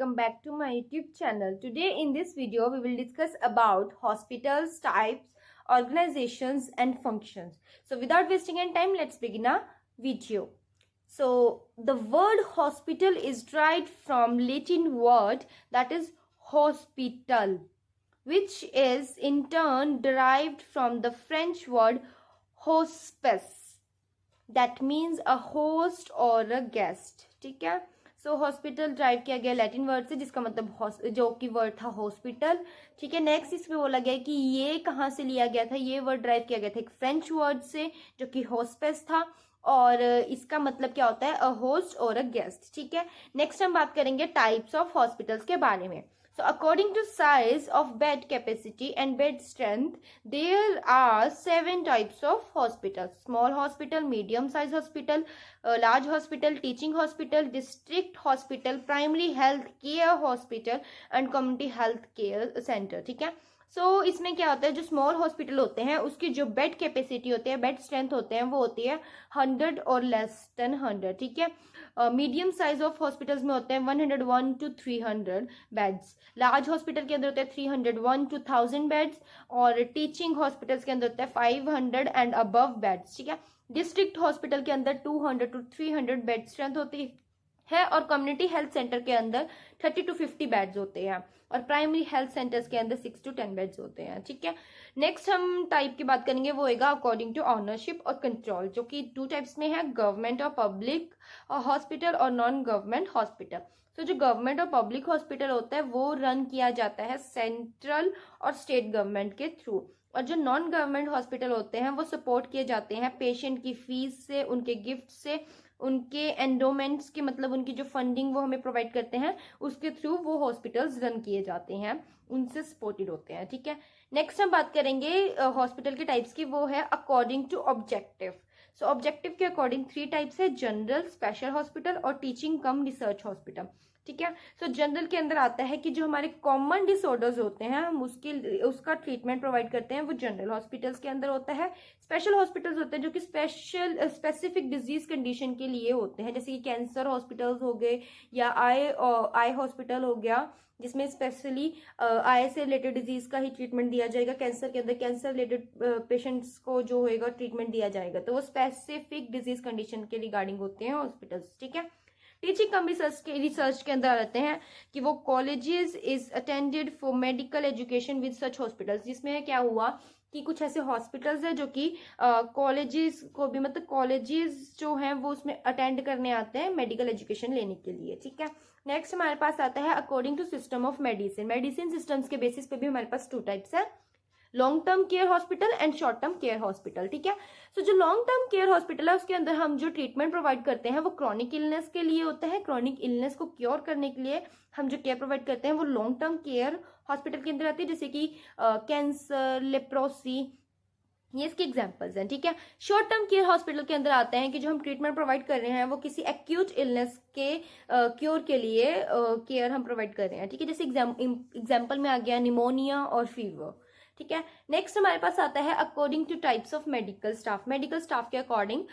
welcome back to my YouTube channel. Today in this video we will discuss about hospitals, types, organizations and functions. So without wasting any time, let's begin our video. So the word hospital is derived from Latin word that is hospital, which is in turn derived from the French word hospice, that means a host or a guest. ठीक है, सो hospital drive किया गया Latin word से, जिसका मतलब जो कि word था हॉस्पिटल. ठीक है, नेक्स्ट इसमें बोला गया कि ये कहाँ से लिया गया था. ये वर्ड ड्राइव किया गया था एक फ्रेंच वर्ड से जो कि हॉस्पिस था, और इसका मतलब क्या होता है, अ होस्ट और अ गेस्ट. ठीक है, नेक्स्ट हम बात करेंगे टाइप्स ऑफ हॉस्पिटल्स के बारे में. So according to size of bed capacity and bed strength, there are 7 types of hospitals: small hospital, medium size hospital, large hospital, teaching hospital, district hospital, primary health care hospital and community health care center. ठीक है, सो इसमें क्या होता है, जो small hospital होते हैं उसकी जो बेड कैपेसिटी होती है, बेड स्ट्रेंथ होते हैं, वो होती है 100 और लेस देन 100. ठीक है, मीडियम साइज ऑफ हॉस्पिटल्स में होते हैं 101 to 300 बेड्स. लार्ज हॉस्पिटल के अंदर होते हैं 301 to 1000 बेड्स, और टीचिंग हॉस्पिटल्स के अंदर होता है 500 एंड अबव बेड्स. ठीक है, डिस्ट्रिक्ट हॉस्पिटल के अंदर 200 to 300 बेड स्ट्रेंथ होती है, और कम्युनिटी हेल्थ सेंटर के अंदर 30 to 50 बेड्स होते हैं, और प्राइमरी हेल्थ सेंटर्स के अंदर 6 to 10 बेड्स होते हैं. ठीक है, नेक्स्ट हम टाइप की बात करेंगे, वो होगा अकॉर्डिंग टू ऑनरशिप और कंट्रोल, जो कि 2 टाइप्स में है, गवर्नमेंट और पब्लिक हॉस्पिटल और नॉन गवर्नमेंट हॉस्पिटल. तो जो गवर्नमेंट और पब्लिक हॉस्पिटल होता है वो रन किया जाता है सेंट्रल और स्टेट गवर्नमेंट के थ्रू, और जो नॉन गवर्नमेंट हॉस्पिटल होते हैं वो सपोर्ट किए जाते हैं पेशेंट की फीस से, उनके गिफ्ट से, उनके एंडोमेंट्स के मतलब उनकी जो फंडिंग वो हमें प्रोवाइड करते हैं उसके थ्रू वो हॉस्पिटल्स रन किए जाते हैं, उनसे सपोर्टेड होते हैं. ठीक है, नेक्स्ट हम बात करेंगे हॉस्पिटल के टाइप्स की, वो है according to objective. So objective के अकॉर्डिंग 3 टाइप्स है, जनरल, स्पेशल हॉस्पिटल और टीचिंग कम रिसर्च हॉस्पिटल. ठीक है, सो जनरल के अंदर आता है कि जो हमारे कॉमन डिसऑर्डर्स होते हैं हम उसका ट्रीटमेंट प्रोवाइड करते हैं, वो जनरल हॉस्पिटल्स के अंदर होता है. स्पेशल हॉस्पिटल्स होते हैं जो कि स्पेसिफिक डिजीज कंडीशन के लिए होते हैं, जैसे कि कैंसर हॉस्पिटल्स हो गए, या आई हॉस्पिटल हो गया, जिसमें स्पेशली आई से रिलेटेड डिजीज का ही ट्रीटमेंट दिया जाएगा. कैंसर के अंदर कैंसर रिलेटेड पेशेंट्स को जो होएगा ट्रीटमेंट दिया जाएगा, तो वो स्पेसिफिक डिजीज कंडीशन के रिगार्डिंग होते हैं हॉस्पिटल्स. ठीक है, टीचिंग कम रिसर्च के अंदर आते हैं कि वो colleges is attended for medical education with such hospitals, जिसमें क्या हुआ कि कुछ ऐसे हॉस्पिटल्स हैं जो कि कॉलेजेस को भी, मतलब कॉलेजेस जो हैं वो उसमें अटेंड करने आते हैं मेडिकल एजुकेशन लेने के लिए. ठीक है, नेक्स्ट हमारे पास आता है according to system of medicine. Medicine systems के बेसिस पे भी हमारे पास 2 टाइप्स है, long term care hospital and short term care hospital. ठीक है, सो जो लॉन्ग टर्म केयर हॉस्पिटल है उसके अंदर हम जो ट्रीटमेंट प्रोवाइड करते हैं वो क्रॉनिक इलनेस के लिए होता है. क्रॉनिक इलनेस को क्योर करने के लिए हम जो केयर प्रोवाइड करते हैं वो लॉन्ग टर्म केयर हॉस्पिटल के अंदर आती है, जैसे कि कैंसर, लेप्रोसी, ये इसके एग्जांपल्स हैं. ठीक है, शॉर्ट टर्म केयर हॉस्पिटल के अंदर आते हैं कि जो हम ट्रीटमेंट प्रोवाइड कर रहे हैं वो किसी एक्यूट इलनेस के क्योर के लिए केयर हम प्रोवाइड कर रहे हैं. ठीक है, जैसे एग्जाम्पल में आ गया निमोनिया और फीवर. ठीक है, नेक्स्ट हमारे पास आता है according to types of medical staff. Medical staff के अकॉर्डिंग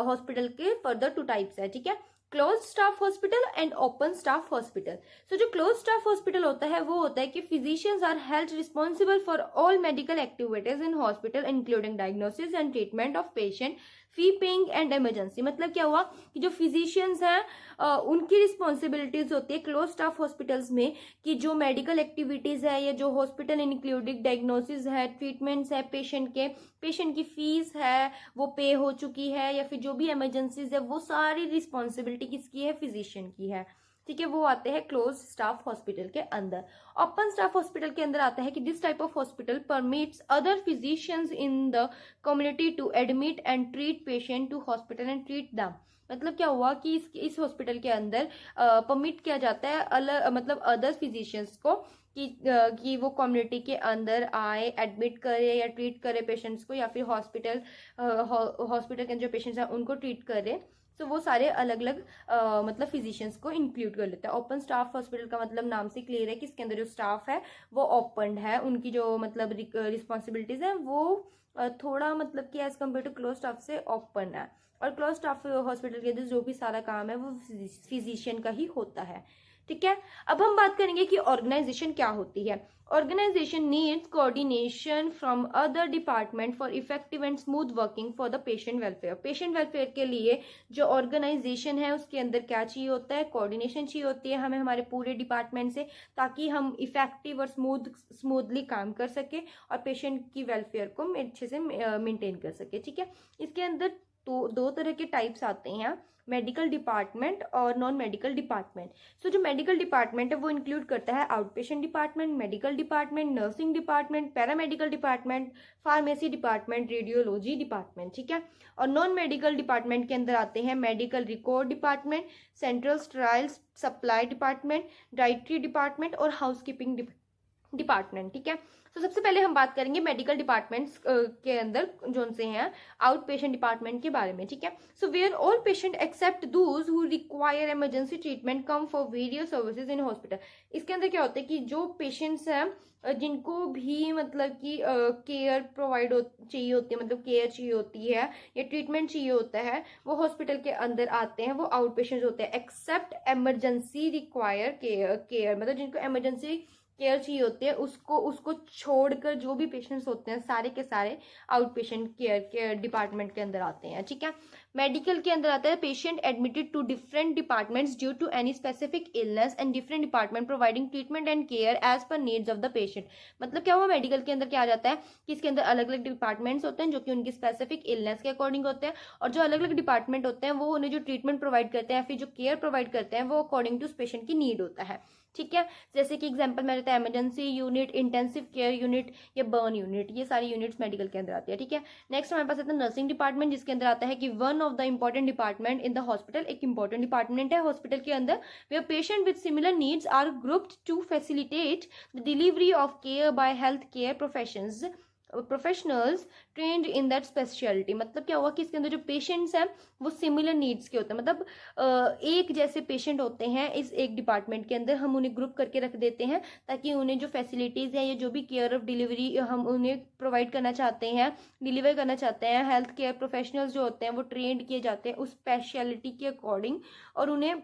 हॉस्पिटल के फर्दर 2 टाइप्स है. ठीक है, close staff hospital and open staff hospital. So जो क्लोज स्टाफ हॉस्पिटल होता है वो होता है कि physicians are held responsible for all medical activities in hospital including diagnosis and treatment of patient, fee paying and emergency. मतलब क्या हुआ कि जो फिजिशियंस हैं उनकी रिस्पॉन्सिबिलिटीज होती है क्लोज स्टाफ हॉस्पिटल्स में कि जो मेडिकल एक्टिविटीज है या जो हॉस्पिटल इंक्लूडिंग डायग्नोसिस है, ट्रीटमेंट्स है पेशेंट की फीस है वो पे हो चुकी है, या फिर जो भी इमरजेंसीज है वो सारी रिस्पॉन्सिबिलिटी किसकी है, फिजिशियन की है. ठीक है, वो आते हैं क्लोज स्टाफ हॉस्पिटल के अंदर. ओपन स्टाफ हॉस्पिटल के अंदर आता है कि this type of hospital permits other physicians in the community to admit and treat patient to hospital and treat them. मतलब क्या हुआ कि इस हॉस्पिटल के अंदर परमिट किया जाता है अलग, मतलब अदर फिजिशियंस को कि वो कम्युनिटी के अंदर आए, एडमिट करे या ट्रीट करे पेशेंट्स को, या फिर हॉस्पिटल के अंदर जो पेशेंट्स हैं उनको ट्रीट करे. तो वो सारे अलग अलग मतलब फिजिशियंस को इंक्लूड कर लेता है. ओपन स्टाफ हॉस्पिटल का मतलब नाम से क्लियर है कि इसके अंदर जो स्टाफ है वो ओपन है, उनकी जो मतलब रिस्पॉन्सिबिलिटीज है वो थोड़ा मतलब कि as compare to close staff से ओपन है, और क्लोज स्टाफ हॉस्पिटल के अंदर जो भी सारा काम है वो फिजिशियन का ही होता है. ठीक है। अब हम बात करेंगे कि ऑर्गेनाइजेशन क्या होती है। Organisation needs coordination from other department for effective and smooth working for the patient welfare. Patient welfare के लिए जो ऑर्गेनाइजेशन है उसके अंदर क्या चाहिए होता है, कोऑर्डिनेशन चाहिए होती है हमें हमारे पूरे डिपार्टमेंट से, ताकि हम इफेक्टिव और स्मूथली काम कर सके और पेशेंट की वेलफेयर को अच्छे से मेंटेन कर सके। ठीक है। इसके अंदर दो तरह के टाइप्स आते हैं, मेडिकल डिपार्टमेंट और नॉन मेडिकल डिपार्टमेंट। सो जो मेडिकल डिपार्टमेंट है वो इंक्लूड करता है out patient department, medical department, nursing department, paramedical department, pharmacy department, radiology department. ठीक है। और नॉन मेडिकल डिपार्टमेंट के अंदर आते हैं medical record department, central sterile supply department, dietary department और हाउसकीपिंग डिपार्टमेंट। ठीक है। तो सबसे पहले हम बात करेंगे मेडिकल डिपार्टमेंट्स के अंदर जो से हैं आउट पेशेंट डिपार्टमेंट के बारे में। ठीक है। So where all patient except those who require emergency treatment come for various services in hospital. इसके अंदर क्या होता है कि जो पेशेंट्स हैं जिनको भी मतलब कि केयर प्रोवाइड चाहिए होती है, मतलब केयर चाहिए होती है या ट्रीटमेंट चाहिए होता है, वो हॉस्पिटल के अंदर आते हैं, वो आउट पेशेंट्स होते हैं। एक्सेप्ट इमरजेंसी रिक्वायर केयर मतलब जिनको इमरजेंसी केयर चाहिए होती है उसको छोड़कर जो भी पेशेंट्स होते हैं सारे के सारे आउट पेशेंट केयर डिपार्टमेंट के अंदर आते हैं। ठीक है। मेडिकल के अंदर आता है patient admitted to different departments due to any specific illness and different department providing treatment and care as per needs of the patient. मतलब क्या हुआ, मेडिकल के अंदर क्या आ जाता है कि इसके अंदर अलग अलग डिपार्टमेंट्स होते हैं जो कि उनकी स्पेसिफिक इलनेस के अकॉर्डिंग होते हैं, और जो अलग अलग डिपार्टमेंट होते हैं वो उन्हें जो ट्रीटमेंट प्रोवाइड करते हैं फिर जो केयर प्रोवाइड करते हैं वो अकॉर्डिंग टू पेशेंट की नीड होता है। ठीक है। जैसे कि एग्जांपल में रहता है emergency unit, intensive care unit या बर्न यूनिट, ये सारी यूनिट्स मेडिकल के अंदर आती है। ठीक है। नेक्स्ट हमारे पास आता है नर्सिंग डिपार्टमेंट, जिसके अंदर आता है कि one of the important department in the hospital, एक इंपॉर्टेंट डिपार्टमेंट है हॉस्पिटल के अंदर, where patient with similar needs are grouped to facilitate the delivery of care by health care professionals trained in that speciality. मतलब क्या हुआ कि इसके अंदर जो पेशेंट्स हैं वो सिमिलर नीड्स के होते हैं, मतलब एक जैसे पेशेंट होते हैं इस एक डिपार्टमेंट के अंदर, हम उन्हें ग्रुप करके रख देते हैं ताकि उन्हें जो फैसिलिटीज़ हैं या जो भी केयर ऑफ डिलीवरी हम उन्हें प्रोवाइड करना चाहते हैं, डिलीवर करना चाहते हैं, हेल्थ केयर प्रोफेशनल्स जो होते हैं वो ट्रेंड किए जाते हैं उस स्पेशलिटी के अकॉर्डिंग, और उन्हें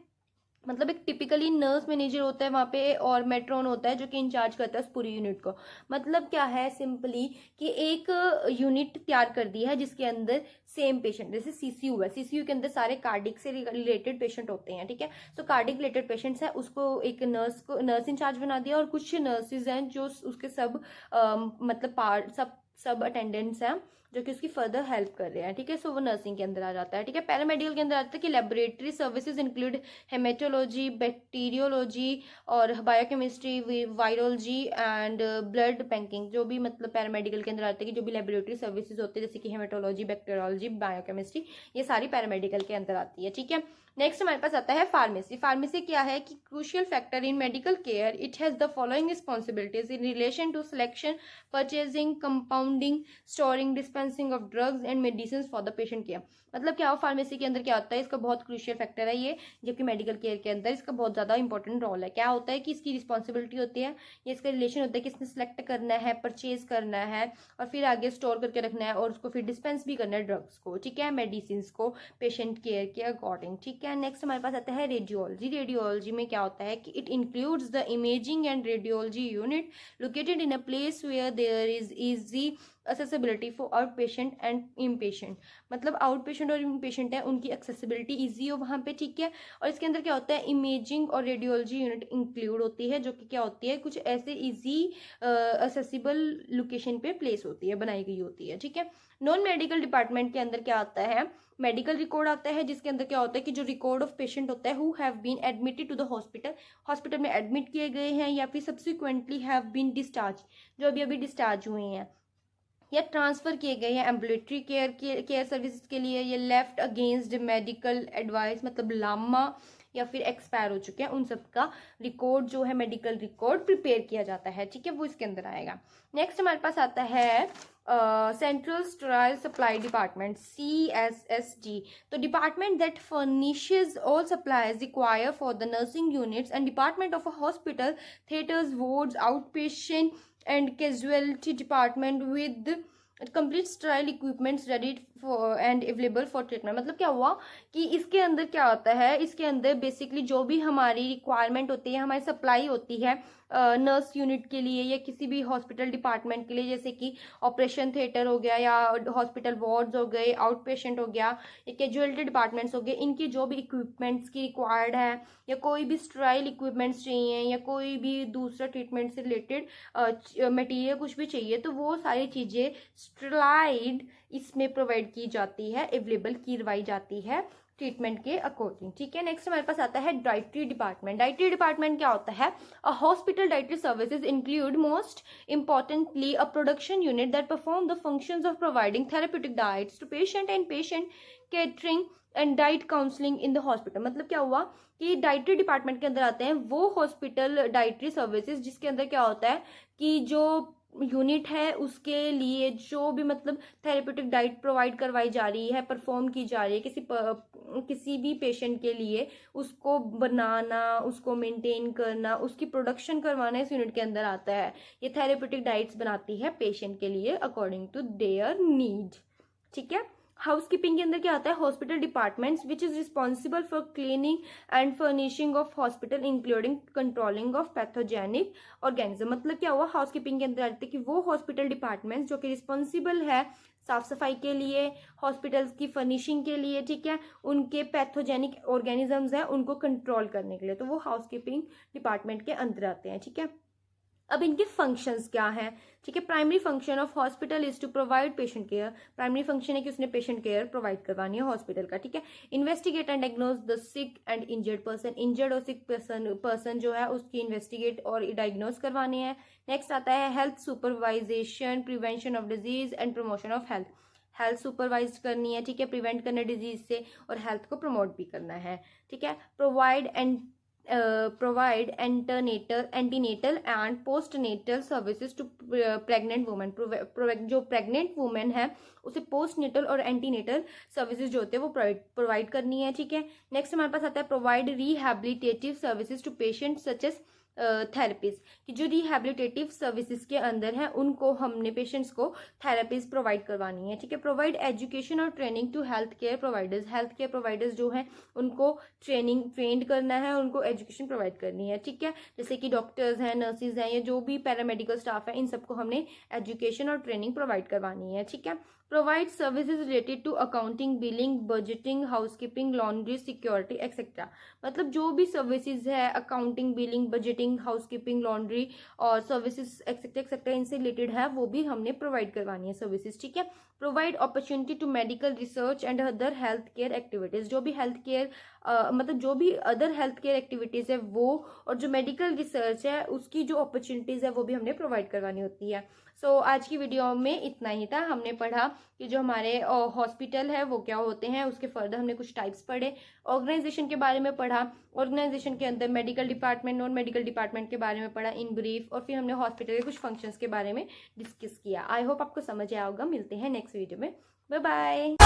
मतलब एक टिपिकली नर्स मैनेजर होता है वहाँ पे और मेट्रोन होता है जो कि इंचार्ज करता है उस पूरी यूनिट को। मतलब क्या है सिंपली कि एक यूनिट तैयार कर दी है जिसके अंदर सेम पेशेंट, जैसे सीसीयू है, सीसीयू के अंदर सारे कार्डिक से रिलेटेड पेशेंट होते हैं। ठीक है। सो कार्डिक रिलेटेड पेशेंट्स हैं उसको एक नर्स इंचार्ज बना दिया, और कुछ नर्सेज हैं जो उसके सब मतलब पार्ट सब अटेंडेंट्स हैं जो कि उसकी फर्दर हेल्प कर रहे हैं। ठीक है। सो वो नर्सिंग के अंदर आ जाता है। ठीक है। पैरामेडिकल के अंदर आता है कि laboratory services include haematology, bacteriology और biochemistry, virology and blood banking. जो भी मतलब पैरामेडिकल के अंदर आते हैं कि जो भी लेबोरेटरी सर्विसेज होती है जैसे कि हेमेटोलॉजी, बैक्टीरियोलॉजी, बायोकेमिस्ट्री, ये सारी पैरामेडिकल के अंदर आती है। ठीक है। नेक्स्ट हमारे पास आता है फार्मेसी। फार्मेसी क्या है कि crucial factor in medical care, it has the following responsibilities in relation to selection, purchasing, compounding, storing, dispensing of drugs and medicine for the patient care. मतलब क्या हो, फार्मेसी के अंदर क्या होता है, इसका बहुत क्रूशियल फैक्टर है ये, जबकि मेडिकल केयर के अंदर इसका बहुत ज़्यादा इंपॉर्टेंट रोल है। क्या होता है कि इसकी रिस्पॉन्सिबिलिटी होती है, ये इसका रिलेशन होता है कि इसने सेलेक्ट करना है, परचेज करना है और फिर आगे स्टोर करके रखना है और उसको फिर डिस्पेंस भी करना है ड्रग्स को। ठीक है। मेडिसिन को पेशेंट केयर के अकॉर्डिंग। ठीक है। नेक्स्ट हमारे पास आता है रेडियोलॉजी। रेडियोलॉजी में क्या होता है कि it includes the imaging and radiology unit located in a place where there is easy accessibility for outpatient and inpatient। मतलब आउटपेशेंट और इनपेशेंट है उनकी एक्सेसिबिलिटी ईजी हो वहाँ पे। ठीक है। और इसके अंदर क्या होता है, इमेजिंग और रेडियोलॉजी यूनिट इंक्लूड होती है जो कि क्या होती है, कुछ ऐसे ईजी एक्सेसिबल लोकेशन पे प्लेस होती है, बनाई गई होती है। ठीक है। नॉन मेडिकल डिपार्टमेंट के अंदर क्या आता है, मेडिकल रिकॉर्ड आता है जिसके अंदर क्या होता है कि जो रिकॉर्ड ऑफ पेशेंट होता है who have been admitted to the hospital, hospital में एडमिट किए गए हैं या फिर सब्सिक्वेंटली हैव बीन डिस्चार्ज, जो अभी अभी डिस्चार्ज हुए हैं या ट्रांसफ़र किए गए हैं एम्बुलेटरी केयर सर्विसेज के लिए, या लेफ्ट अगेंस्ट मेडिकल एडवाइस मतलब लामा, या फिर एक्सपायर हो चुके हैं, उन सब का रिकॉर्ड जो है मेडिकल रिकॉर्ड प्रिपेयर किया जाता है। ठीक है। वो इसके अंदर आएगा। नेक्स्ट हमारे पास आता है central sterile supply department, CSSD। तो department that furnishes all supplies require for the nursing units and department of a hospital, theatres, wards, out patient and casualty department with complete sterile equipments ready for and available for treatment. मतलब क्या हुआ कि इसके अंदर क्या होता है, इसके अंदर बेसिकली जो भी हमारी रिक्वायरमेंट होती है, हमारी सप्लाई होती है नर्स यूनिट के लिए या किसी भी हॉस्पिटल डिपार्टमेंट के लिए, जैसे कि ऑपरेशन थिएटर हो गया या हॉस्पिटल वार्ड्स हो गए, आउट पेशेंट हो गया या कैजुअलिटी डिपार्टमेंट्स हो गए, इनकी जो भी इक्विपमेंट्स की रिक्वायर्ड है या कोई भी स्टराइल इक्विपमेंट्स चाहिए या कोई भी दूसरा ट्रीटमेंट से रिलेटेड मटेरियल कुछ भी चाहिए, तो वो सारी चीज़ें स्टराइल्ड इसमें प्रोवाइड की जाती है, अवेलेबल करवाई जाती है ट्रीटमेंट के अकॉर्डिंग। ठीक है, नेक्स्ट हमारे पास आता है डाइटरी डिपार्टमेंट। डाइटरी डिपार्टमेंट क्या होता है? A hospital dietary services include most importantly a production unit that perform the functions of providing therapeutic diets to patient and patient catering and diet counselling in the hospital. मतलब क्या हुआ कि dietary department के अंदर आते हैं वो hospital dietary services जिसके अंदर क्या होता है कि जो यूनिट है उसके लिए जो भी मतलब थेरेप्यूटिक डाइट प्रोवाइड करवाई जा रही है, परफॉर्म की जा रही है किसी भी पेशेंट के लिए, उसको बनाना, उसको मेंटेन करना, उसकी प्रोडक्शन करवाना इस यूनिट के अंदर आता है। ये थेरेप्यूटिक डाइट्स बनाती है पेशेंट के लिए अकॉर्डिंग टू देयर नीड। ठीक है, हाउसकीपिंग के अंदर क्या आता है? Hospital departments which is responsible for cleaning and furnishing of hospital including controlling of pathogenic organism. मतलब क्या हुआ, हाउसकीपिंग के अंदर आते हैं कि वो हॉस्पिटल डिपार्टमेंट्स जो कि रिस्पॉन्सिबल है साफ सफाई के लिए, हॉस्पिटल्स की फर्निशिंग के लिए, ठीक है, उनके पैथोजेनिक ऑर्गेनिजम्स हैं उनको कंट्रोल करने के लिए, तो वो हाउसकीपिंग डिपार्टमेंट के अंदर आते हैं। ठीक है, अब इनके फंक्शंस क्या हैं? ठीक है, primary function of hospital is to provide patient care. Primary function है कि उसने पेशेंट केयर प्रोवाइड करवानी है हॉस्पिटल का। ठीक है, investigate and diagnose the sick and injured person. Injured और सिक पर्सन जो है उसकी इन्वेस्टिगेट और डायग्नोज करवानी है। नेक्स्ट आता है health supervision, prevention of disease and promotion of health. Health supervise करनी है, ठीक है, प्रिवेंट करना डिजीज से और हेल्थ को प्रमोट भी करना है। ठीक है, provide antenatal and postnatal services to pregnant women। जो प्रेग्नेंट वुमेन है उसे पोस्टनेटल और एंटीनेटल सर्विसेज जो होते हैं वो प्रोवाइड करनी है। ठीक है, नेक्स्ट हमारे पास आता है provide rehabilitative services to patient such as therapies. कि जो रिहैबिलिटेटिव सर्विसेज के अंदर है उनको हमने पेशेंट्स को थेरेपीज प्रोवाइड करवानी है। ठीक है, प्रोवाइड एजुकेशन और training to health care providers. Health care providers जो हैं उनको ट्रेंड करना है, उनको एजुकेशन प्रोवाइड करनी है। ठीक है, जैसे कि डॉक्टर्स हैं, नर्सिज हैं या जो भी पैरामेडिकल स्टाफ है, इन सबको हमने एजुकेशन और ट्रेनिंग प्रोवाइड करवानी है। ठीक है, provide services related to accounting, billing, budgeting, housekeeping, laundry, security etcetera. मतलब जो भी सर्विसेज है accounting, billing, budgeting, housekeeping, laundry और सर्विसेज एक्सेट्रा एक्सेट्रा इनसे रिलेटेड है वो भी हमने प्रोवाइड करवानी है सर्विसेज। ठीक है, provide opportunity to medical research and other health care activities. जो भी हेल्थ केयर मतलब जो भी अदर हेल्थ केयर एक्टिविटीज है वो और जो मेडिकल रिसर्च है उसकी जो अपॉर्चुनिटीज है वो भी हमने प्रोवाइड करवानी होती है। सो आज की वीडियो में इतना ही था। हमने पढ़ा कि जो हमारे हॉस्पिटल है वो क्या होते हैं, उसके फर्दर हमने कुछ टाइप्स पढ़े, ऑर्गेनाइजेशन के बारे में पढ़ा, ऑर्गेनाइजेशन के अंदर medical department, non medical department के बारे में पढ़ा इन ब्रीफ, और फिर हमने हॉस्पिटल के कुछ फंक्शंस के बारे में डिस्कस किया। आई होप आपको समझ आया होगा। मिलते हैं नेक्स्ट वीडियो में। Bye bye.